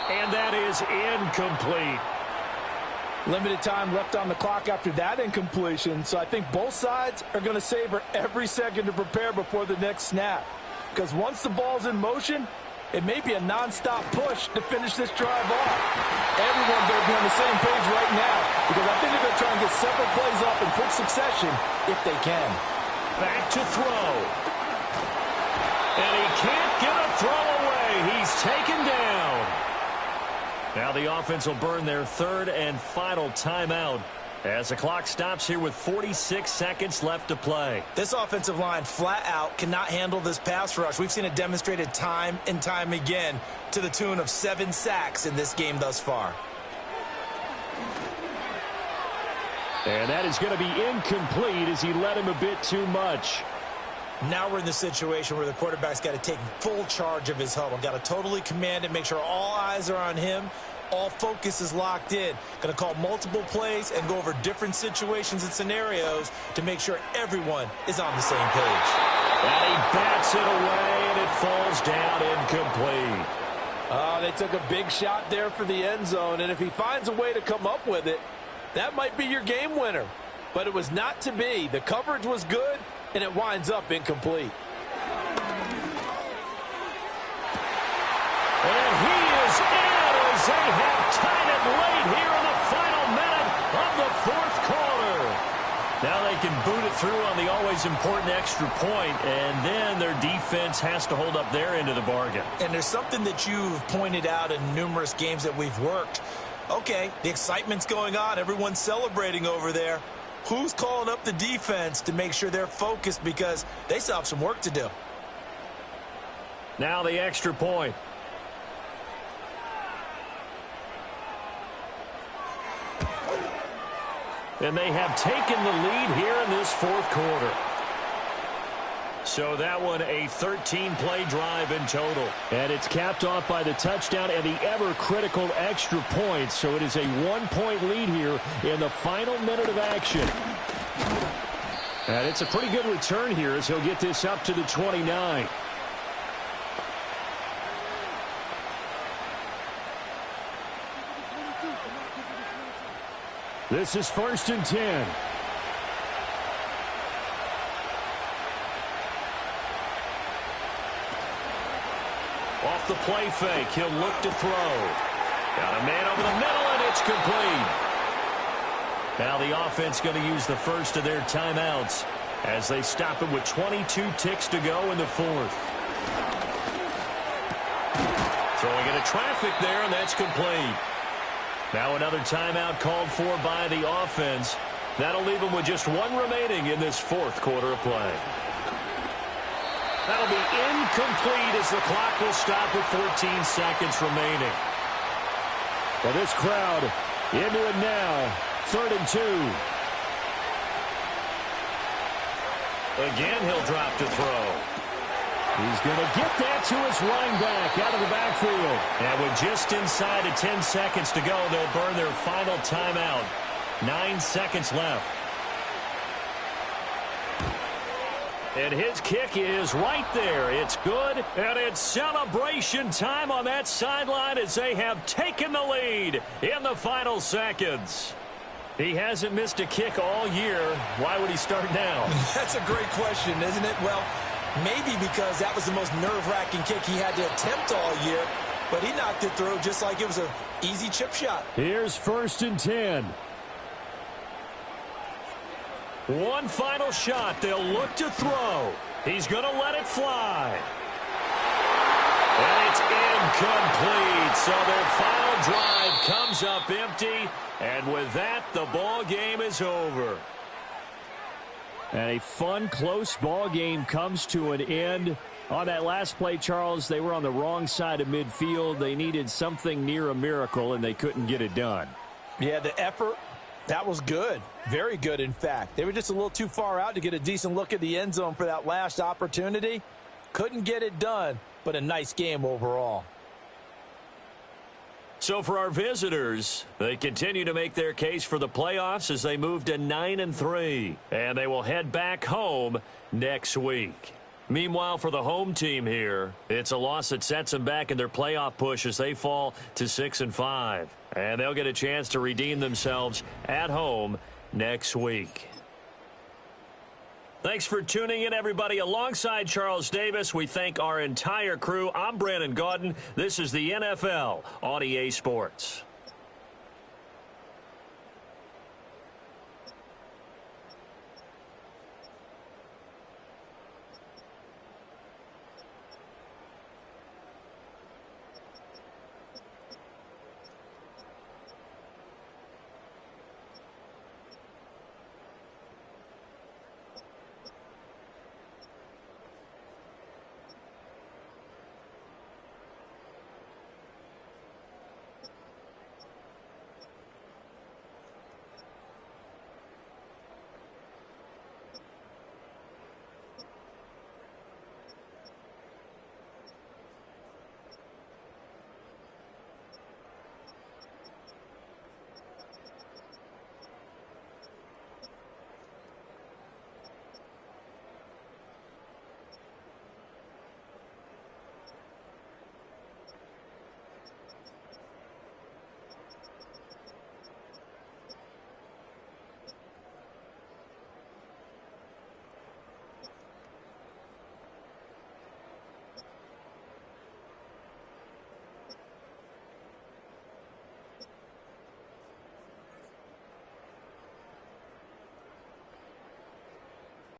And that is incomplete. Limited time left on the clock after that incompletion, so I think both sides are going to savor every second to prepare before the next snap. Because once the ball's in motion, it may be a nonstop push to finish this drive off. Everyone better be on the same page right now, because I think they're going to try and get several plays off in quick succession if they can. Back to throw. And he can't get a throw away. He's taken down. Now the offense will burn their 3rd and final timeout as the clock stops here with 46 seconds left to play. This offensive line flat out cannot handle this pass rush. We've seen it demonstrated time and time again to the tune of 7 sacks in this game thus far. And that is going to be incomplete as he led him a bit too much. Now we're in the situation where the quarterback's got to take full charge of his huddle. Got to totally command it, make sure all eyes are on him. All focus is locked in. Going to call multiple plays and go over different situations and scenarios to make sure everyone is on the same page. And he bats it away, and it falls down incomplete. Oh, they took a big shot there for the end zone, and if he finds a way to come up with it, that might be your game winner. But it was not to be. The coverage was good, and it winds up incomplete. And he is in as they have tied it late here in the final minute of the 4th quarter. Now they can boot it through on the always important extra point, and then their defense has to hold up their end of the bargain. And there's something that you've pointed out in numerous games that we've worked. Okay, the excitement's going on. Everyone's celebrating over there. Who's calling up the defense to make sure they're focused because they still have some work to do? Now the extra point. And they have taken the lead here in this fourth quarter. So that one a 13-play drive in total. And it's capped off by the touchdown and the ever-critical extra points. So it is a one-point lead here in the final minute of action. And it's a pretty good return here as he'll get this up to the 29. This is 1st and 10. Off the play fake, he'll look to throw. Got a man over the middle, and it's complete. Now the offense going to use the first of their timeouts as they stop it with 22 ticks to go in the fourth. Throwing into traffic there, and that's complete. Now another timeout called for by the offense. That'll leave them with just one remaining in this fourth quarter of play. That'll be incomplete as the clock will stop with 14 seconds remaining. Well, this crowd into it now. 3rd and 2. Again, he'll drop to throw. He's going to get that to his running back out of the backfield. And with just inside of 10 seconds to go, they'll burn their final timeout. 9 seconds left. And his kick is right there. It's good, and it's celebration time on that sideline as they have taken the lead in the final seconds. He hasn't missed a kick all year. Why would he start now? That's a great question, isn't it? Well, maybe because that was the most nerve-wracking kick he had to attempt all year, but he knocked it through just like it was an easy chip shot. Here's 1st and 10. One final shot. They'll look to throw. He's going to let it fly. And it's incomplete. So their final drive comes up empty. And with that, the ball game is over. And a fun, close ball game comes to an end. On that last play, Charles, they were on the wrong side of midfield. They needed something near a miracle, and they couldn't get it done. Yeah, the effort, that was good. Very good, in fact. They were just a little too far out to get a decent look at the end zone for that last opportunity. Couldn't get it done, but a nice game overall. So for our visitors, they continue to make their case for the playoffs as they move to 9-3. And they will head back home next week. Meanwhile, for the home team here, it's a loss that sets them back in their playoff push as they fall to 6-5. And they'll get a chance to redeem themselves at home next week. Thanks for tuning in, everybody. Alongside Charles Davis, we thank our entire crew. I'm Brandon Gaudin. This is the NFL on EA Sports.